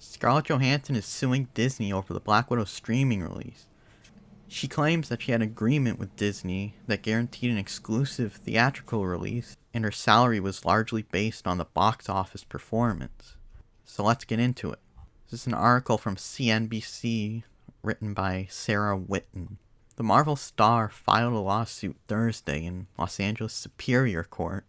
Scarlett Johansson is suing Disney over the Black Widow streaming release. She claims that she had an agreement with Disney that guaranteed an exclusive theatrical release, and her salary was largely based on the box office performance. So let's get into it. This is an article from CNBC written by Sarah Whitten. The Marvel star filed a lawsuit Thursday in Los Angeles Superior Court,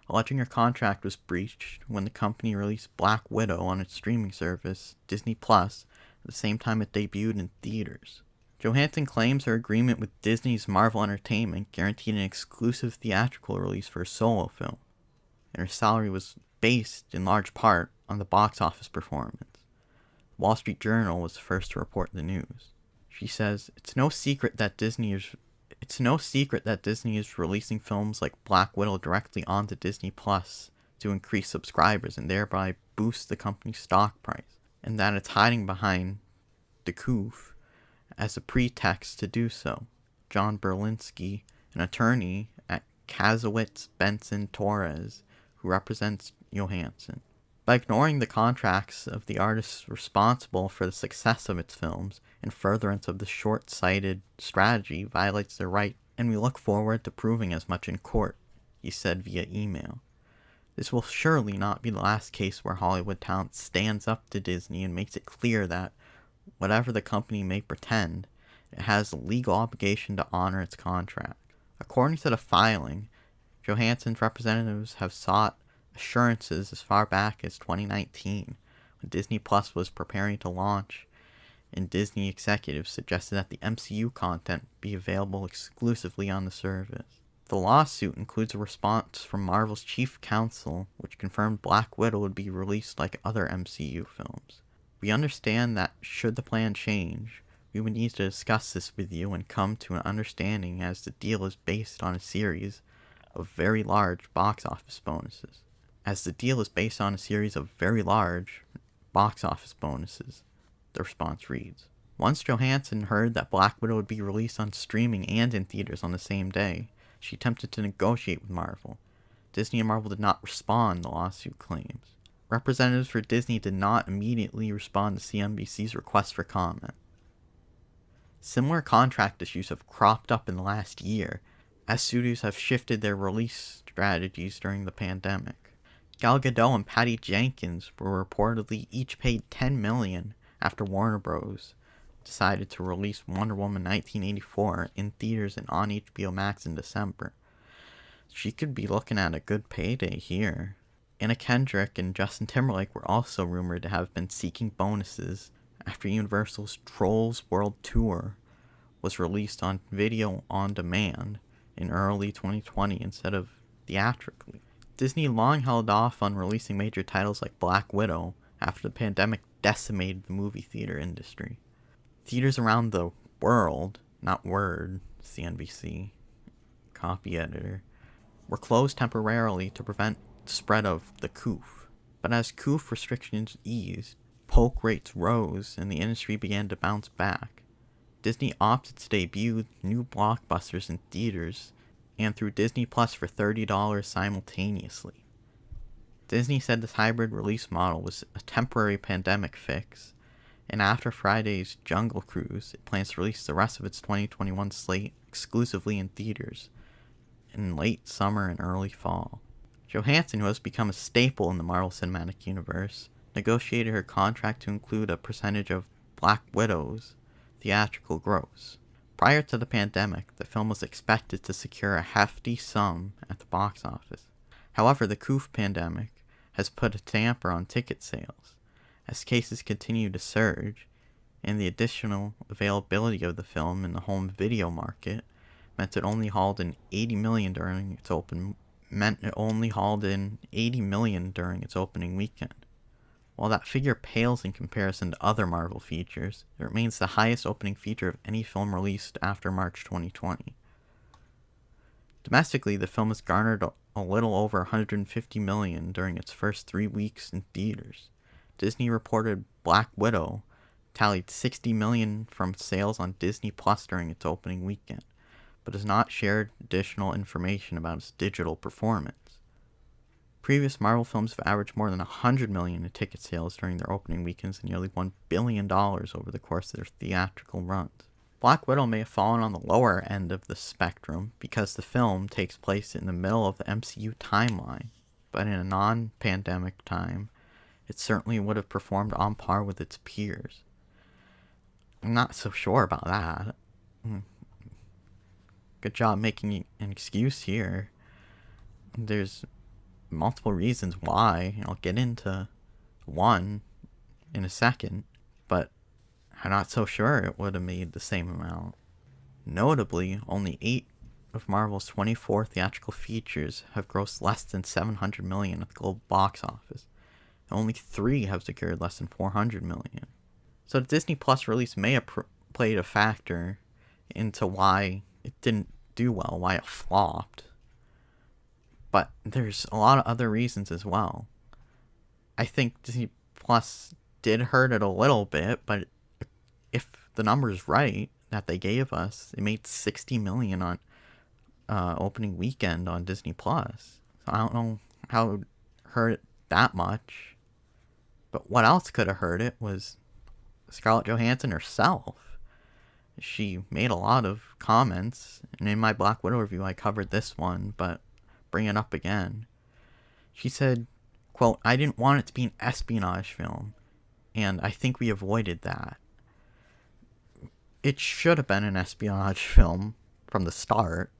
alleging her contract was breached when the company released Black Widow on its streaming service, Disney Plus, at the same time it debuted in theaters. Johansson claims her agreement with Disney's Marvel Entertainment guaranteed an exclusive theatrical release for a solo film, and her salary was based in large part on the box office performance. The Wall Street Journal was the first to report the news. She says, It's no secret that Disney is releasing films like Black Widow directly onto Disney Plus to increase subscribers and thereby boost the company's stock price, and that it's hiding behind the coup as a pretext to do so. John Berlinski, an attorney at Kazowitz Benson Torres, who represents Johansson. By ignoring the contracts of the artists responsible for the success of its films, in furtherance of the short-sighted strategy violates their right, and we look forward to proving as much in court, he said via email. This will surely not be the last case where Hollywood talent stands up to Disney and makes it clear that, whatever the company may pretend, it has a legal obligation to honor its contract. According to the filing, Johansson's representatives have sought assurances as far back as 2019, when Disney Plus was preparing to launch, and Disney executives suggested that the MCU content be available exclusively on the service. The lawsuit includes a response from Marvel's chief counsel, which confirmed Black Widow would be released like other MCU films. We understand that should the plan change, we would need to discuss this with you and come to an understanding, as the deal is based on a series of very large box office bonuses. The response reads. Once Johansson heard that Black Widow would be released on streaming and in theaters on the same day, she attempted to negotiate with Marvel. Disney and Marvel did not respond, the lawsuit claims. Representatives for Disney did not immediately respond to CNBC's request for comment. Similar contract issues have cropped up in the last year, as studios have shifted their release strategies during the pandemic. Gal Gadot and Patty Jenkins were reportedly each paid $10 million after Warner Bros. Decided to release Wonder Woman 1984 in theaters and on HBO Max in December. She could be looking at a good payday here. Anna Kendrick and Justin Timberlake were also rumored to have been seeking bonuses after Universal's Trolls World Tour was released on video on demand in early 2020 instead of theatrically. Disney long held off on releasing major titles like Black Widow after the pandemic decimated the movie theater industry. Theaters around the world, not word, CNBC, copy editor, were closed temporarily to prevent the spread of the coup. But as coup restrictions eased, poke rates rose and the industry began to bounce back. Disney opted to debut new blockbusters in theaters and through Disney Plus for $30 simultaneously. Disney said this hybrid release model was a temporary pandemic fix, and after Friday's Jungle Cruise, it plans to release the rest of its 2021 slate exclusively in theaters in late summer and early fall. Johansson, who has become a staple in the Marvel Cinematic Universe, negotiated her contract to include a percentage of Black Widow's theatrical gross. Prior to the pandemic, the film was expected to secure a hefty sum at the box office. However, the coup pandemic has put a damper on ticket sales, as cases continue to surge, and the additional availability of the film in the home video market meant it only hauled in $80 million during its opening weekend. While that figure pales in comparison to other Marvel features, it remains the highest opening feature of any film released after March 2020. Domestically, the film has garnered a little over $150 million during its first 3 weeks in theaters. Disney reported Black Widow tallied $60 million from sales on Disney Plus during its opening weekend, but has not shared additional information about its digital performance. Previous Marvel films have averaged more than $100 million in ticket sales during their opening weekends and nearly $1 billion over the course of their theatrical runs. Black Widow may have fallen on the lower end of the spectrum because the film takes place in the middle of the MCU timeline, but in a non-pandemic time, it certainly would have performed on par with its peers. I'm not so sure about that. Good job making an excuse here. There's multiple reasons why. I'll get into one in a second, but I'm not so sure it would have made the same amount. Notably, only 8 of Marvel's 24 theatrical features have grossed less than $700 million at the global box office. Only 3 have secured less than $400 million. So the Disney Plus release may have played a factor into why it didn't do well, why it flopped. But there's a lot of other reasons as well. I think Disney Plus did hurt it a little bit, but if the number's right that they gave us, it made $60 million on opening weekend on Disney Plus. So I don't know how it would hurt it that much. But what else could have hurt it was Scarlett Johansson herself. She made a lot of comments, and in my Black Widow review I covered this one, but bring it up again. She said, quote, "I didn't want it to be an espionage film, and I think we avoided that. It should have been an espionage film from the start.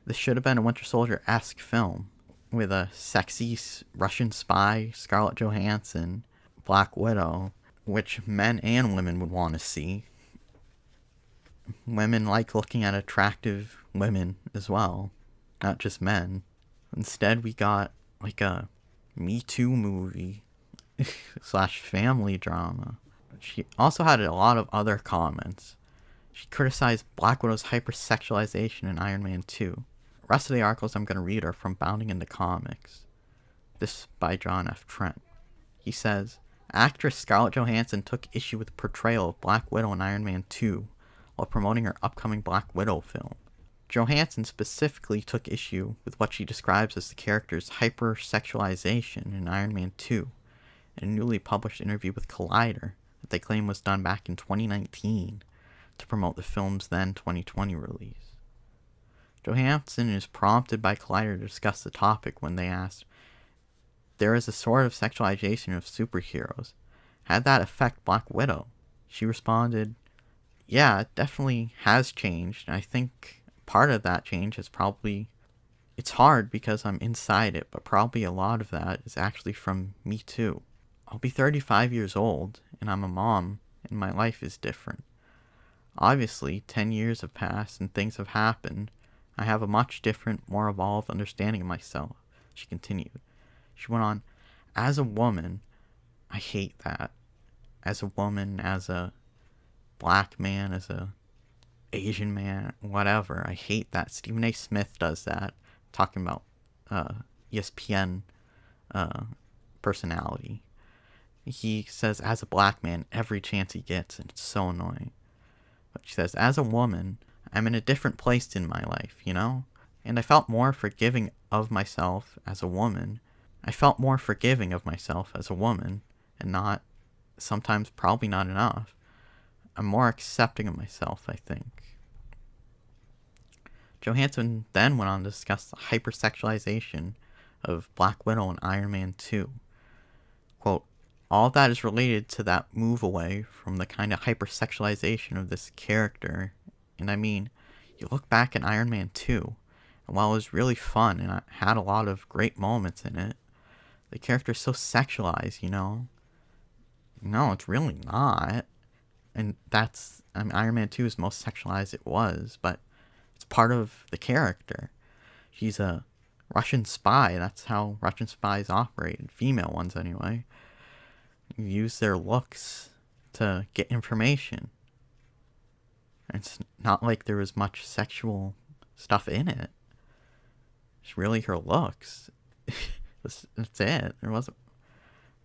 This should have been a Winter Soldier-esque film with a sexy Russian spy, Scarlett Johansson, Black Widow, which men and women would want to see. Women like looking at attractive women as well, not just men. Instead, we got like a Me Too movie / family drama." She also had a lot of other comments. She criticized Black Widow's hypersexualization in Iron Man 2. The rest of the articles I'm going to read are from Bounding into Comics. This by John F. Trent. He says, "Actress Scarlett Johansson took issue with the portrayal of Black Widow in Iron Man 2 while promoting her upcoming Black Widow film. Johansson specifically took issue with what she describes as the character's hypersexualization in Iron Man 2 in a newly published interview with Collider that they claim was done back in 2019 to promote the film's then 2020 release. Johansson is prompted by Collider to discuss the topic when they asked, 'There is a sort of sexualization of superheroes. Had that affect Black Widow?' She responded, 'Yeah, it definitely has changed, and I think part of that change is probably, it's hard because I'm inside it, but probably a lot of that is actually from Me Too. I'll be 35 years old, and I'm a mom, and my life is different. Obviously, 10 years have passed and things have happened. I have a much different, more evolved understanding of myself,' she continued. She went on, 'As a woman, I hate that. As a woman, as a black man, as a Asian man, whatever, I hate that. Stephen A. Smith does that, talking about ESPN personality. He says, as a black man, every chance he gets, and it's so annoying. But she says, as a woman, I'm in a different place in my life, you know? And I felt more forgiving of myself as a woman. I felt more forgiving of myself as a woman, and not, sometimes probably not enough. I'm more accepting of myself, I think.' Johansson then went on to discuss the hypersexualization of Black Widow and Iron Man 2. Quote, 'All of that is related to that move away from the kind of hypersexualization of this character. And I mean, you look back at Iron Man 2, and while it was really fun and it had a lot of great moments in it, the character's so sexualized, you know? No, it's really not. And that's, I mean, Iron Man 2 is the most sexualized it was, but it's part of the character. She's a Russian spy. That's how Russian spies operate. Female ones, anyway. You use their looks to get information. It's not like there was much sexual stuff in it. It's really her looks. That's it. There wasn't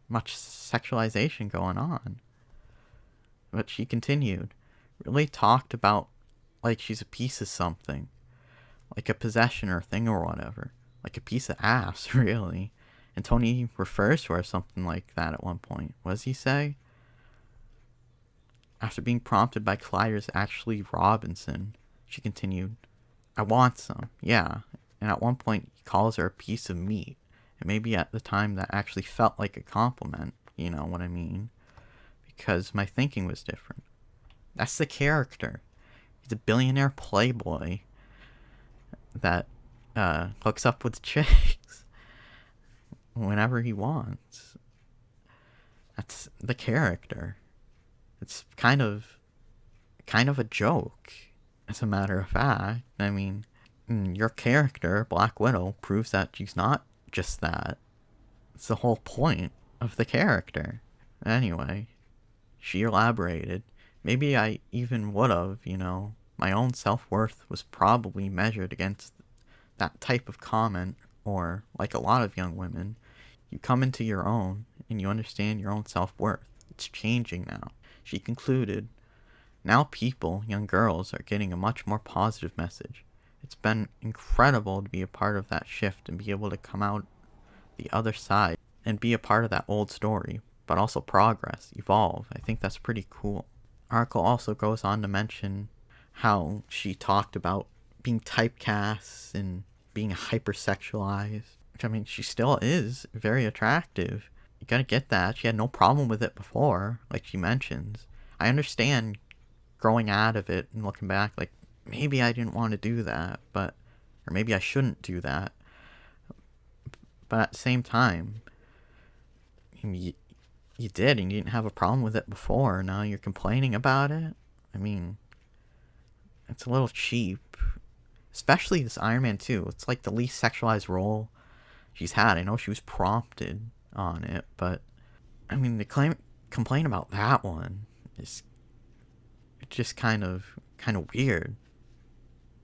much sexualization going on. But she continued. Really talked about like she's a piece of something. Like a possession or thing or whatever. Like a piece of ass, really. And Tony refers to her something like that at one point. What does he say? After being prompted by Collider's Ashley Robinson, she continued, I want some, yeah. And at one point, he calls her a piece of meat. And maybe at the time that actually felt like a compliment, you know what I mean? Because my thinking was different. That's the character. He's a billionaire playboy that hooks up with chicks whenever he wants. That's the character. It's kind of a joke, as a matter of fact. I mean, your character, Black Widow, proves that she's not just that. It's the whole point of the character. Anyway, she elaborated. Maybe I even would have, you know. My own self-worth was probably measured against that type of comment, or, like a lot of young women, you come into your own and you understand your own self-worth. It's changing now. She concluded, now people, young girls, are getting a much more positive message. It's been incredible to be a part of that shift and be able to come out the other side and be a part of that old story, but also progress, evolve. I think that's pretty cool. Article also goes on to mention how she talked about being typecast and being hypersexualized. Which, I mean, she still is very attractive. You gotta get that. She had no problem with it before, like she mentions. I understand growing out of it and looking back, like, maybe I didn't want to do that, or maybe I shouldn't do that. But at the same time, you did, and you didn't have a problem with it before. Now you're complaining about it? I mean, it's a little cheap. Especially this Iron Man 2. It's like the least sexualized role she's had. I know she was prompted on it, but I mean, the complain about that one is just kind of weird.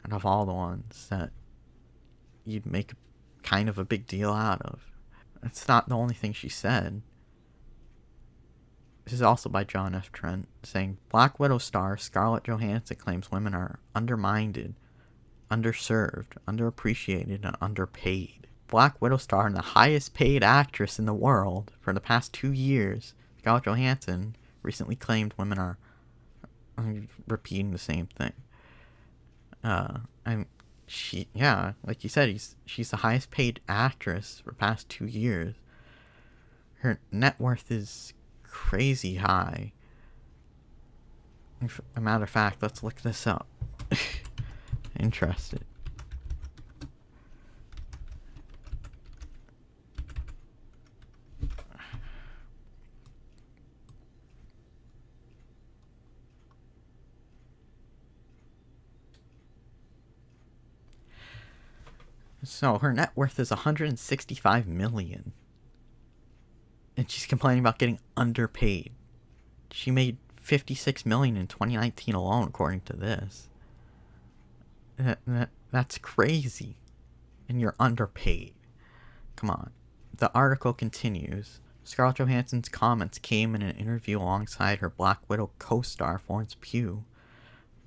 Out of all the ones that you'd make kind of a big deal out of. It's not the only thing she said. This is also by John F. Trent, saying, Black Widow star Scarlett Johansson claims women are undermined, underserved, underappreciated, and underpaid. Black Widow star and the highest paid actress in the world for the past 2 years, Scarlett Johansson, recently claimed women are... I'm repeating the same thing. Like you said, she's the highest paid actress for the past 2 years. Her net worth is crazy high. As a matter of fact, let's look this up. Interested. So her net worth is $165 million. And she's complaining about getting underpaid. She made $56 million in 2019 alone, according to this. That's crazy. And you're underpaid. Come on. The article continues. Scarlett Johansson's comments came in an interview alongside her Black Widow co-star Florence Pugh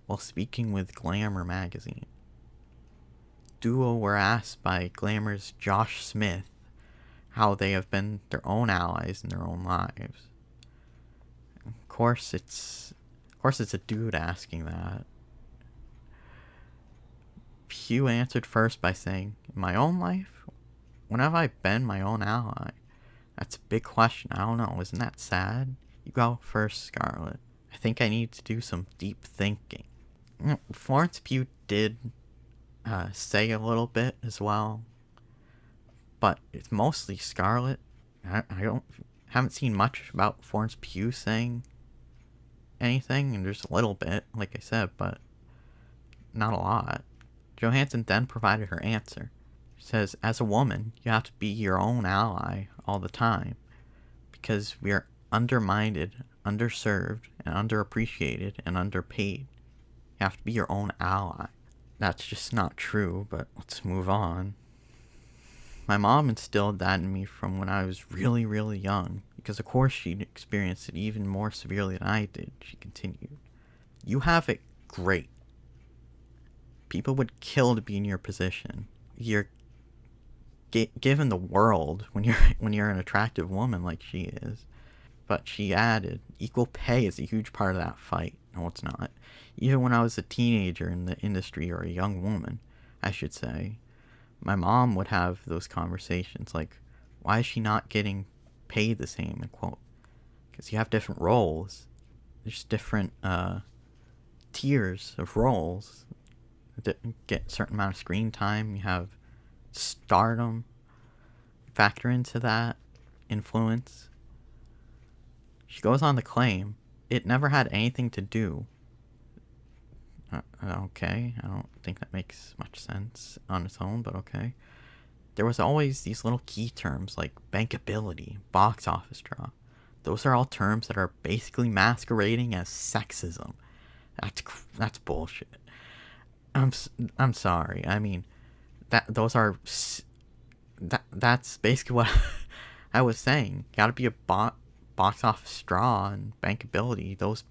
while speaking with Glamour magazine. Duo were asked by Glamour's Josh Smith how they have been their own allies in their own lives. Of course it's a dude asking that. Pugh answered first by saying, in my own life? When have I been my own ally? That's a big question. I don't know. Isn't that sad? You go first, Scarlett. I think I need to do some deep thinking. Florence Pugh did say a little bit as well, but it's mostly Scarlett. I haven't seen much about Florence Pugh saying anything, and there's a little bit, like I said, but not a lot. Johansson then provided her answer. She says, as a woman, you have to be your own ally all the time, because we are undermined, underserved, and underappreciated, and underpaid. You have to be your own ally. That's just not true, but let's move on. My mom instilled that in me from when I was really, really young, because of course she'd experienced it even more severely than I did, she continued. You have it great. People would kill to be in your position. You're given the world when you're an attractive woman like she is. But she added, equal pay is a huge part of that fight. No, it's not. Even when I was a teenager in the industry, or a young woman, I should say, my mom would have those conversations like, why is she not getting paid the same? And quote, because you have different roles. There's different tiers of roles. Get a certain amount of screen time. You have stardom. Factor into that influence. She goes on to claim it never had anything to do. Okay, I don't think that makes much sense on its own, but okay. There was always these little key terms like bankability, box office draw. Those are all terms that are basically masquerading as sexism. That's bullshit. I'm sorry. I mean, that's basically what I was saying. Got to be a box office draw and bankability. Those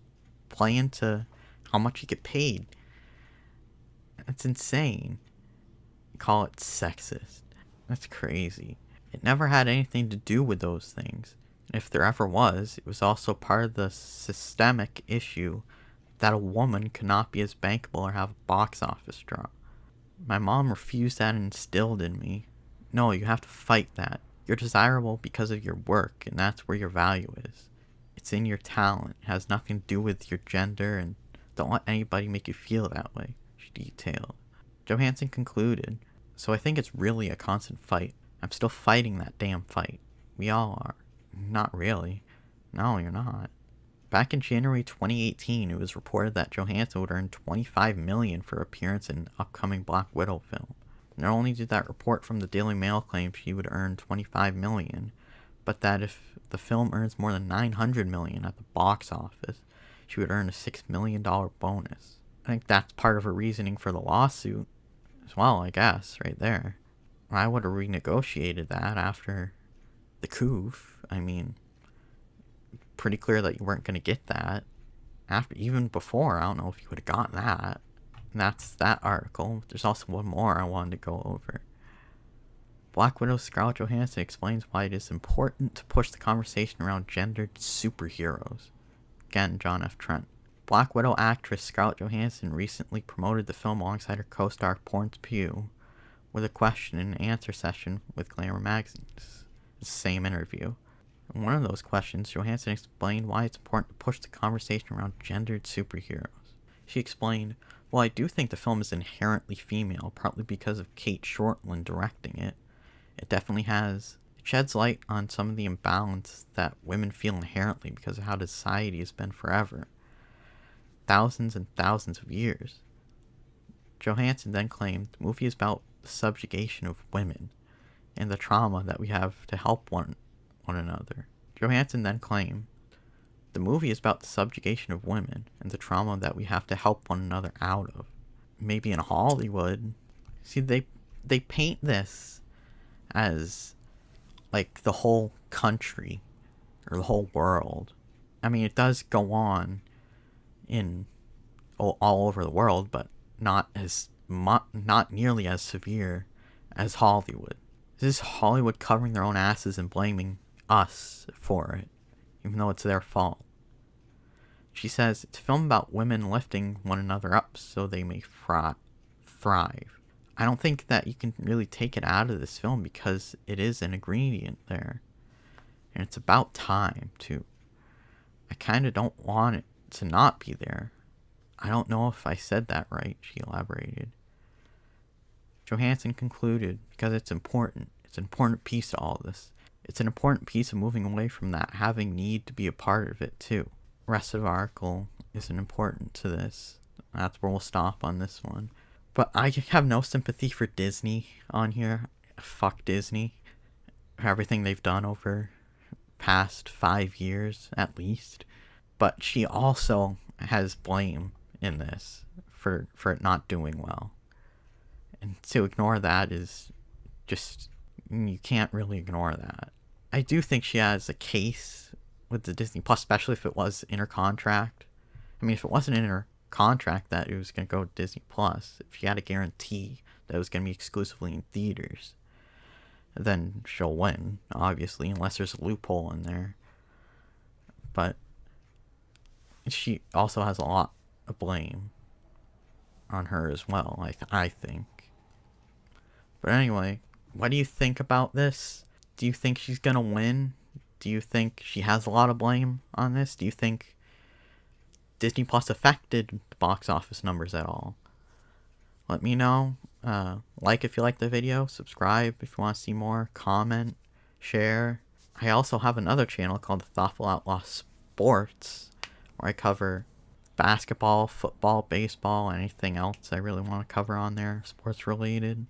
play into how much you get paid. That's insane. Call it sexist. That's crazy. It never had anything to do with those things. And if there ever was, it was also part of the systemic issue that a woman could not be as bankable or have a box office draw. My mom refused that and instilled in me, no, you have to fight that. You're desirable because of your work, and that's where your value is. It's in your talent. It has nothing to do with your gender, and don't let anybody make you feel that way, she detailed. Johansson concluded, so I think it's really a constant fight. I'm still fighting that damn fight. We all are. Not really. No, you're not. Back in January 2018, it was reported that Johansson would earn $25 million for appearance in an upcoming Black Widow film. Not only did that report from the Daily Mail claim she would earn $25 million, but that if the film earns more than $900 million at the box office, she would earn a $6 million bonus. I think that's part of her reasoning for the lawsuit as well, I guess, right there. I would have renegotiated that after the coup. I mean, pretty clear that you weren't going to get that. Even before, I don't know if you would have gotten that. And that's that article. There's also one more I wanted to go over. Black Widow Scarlett Johansson explains why it is important to push the conversation around gendered superheroes. Again, John F. Trent. Black Widow actress Scarlett Johansson recently promoted the film alongside her co-star Florence Pugh with a question and answer session with Glamour magazine. It's the same interview. In one of those questions, Johansson explained why it's important to push the conversation around gendered superheroes. She explained, well, I do think the film is inherently female, partly because of Kate Shortland directing it. It definitely has. It sheds light on some of the imbalance that women feel inherently because of how society has been forever. Thousands and thousands of years. Johansson then claimed the movie is about the subjugation of women and the trauma that we have to help one another. Johansson then claimed the movie is about the subjugation of women and the trauma that we have to help one another out of. Maybe in Hollywood, see, they paint this as like the whole country or the whole world. I mean, it does go on in all over the world, but not nearly as severe as Hollywood. This is Hollywood covering their own asses and blaming us for it, even though it's their fault. She says it's a film about women lifting one another up so they may thrive. I don't think that you can really take it out of this film because it is an ingredient there. And it's about time, too. I kind of don't want it to not be there. I don't know if I said that right, she elaborated. Johansson concluded, because it's important. It's an important piece to all this. It's an important piece of moving away from that having need to be a part of it, too. The rest of the article isn't important to this. That's where we'll stop on this one. But I have no sympathy for Disney on here. Fuck Disney. Everything they've done over past 5 years, at least. But she also has blame in this for it not doing well. And to ignore that is just, you can't really ignore that. I do think she has a case with the Disney Plus, especially if it was in her contract. I mean, if it wasn't in her contract that it was going to go to Disney Plus, if she had a guarantee that it was going to be exclusively in theaters, then she'll win, obviously, unless there's a loophole in there. But she also has a lot of blame on her as well, I think. But anyway, what do you think about this? Do you think she's gonna win? Do you think she has a lot of blame on this? Do you think Disney Plus affected the box office numbers at all? Let me know. Like if you like the video, subscribe if you want to see more, comment, share. I also have another channel called The Thoughtful Outlaw Sports, where I cover basketball, football, baseball, anything else I really want to cover on there, sports related.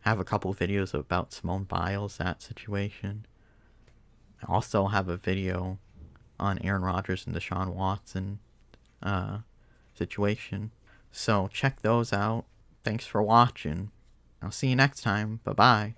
I have a couple videos about Simone Biles, that situation. I also have a video on Aaron Rodgers and Deshaun Watson situation. So check those out. Thanks for watching. I'll see you next time. Bye-bye.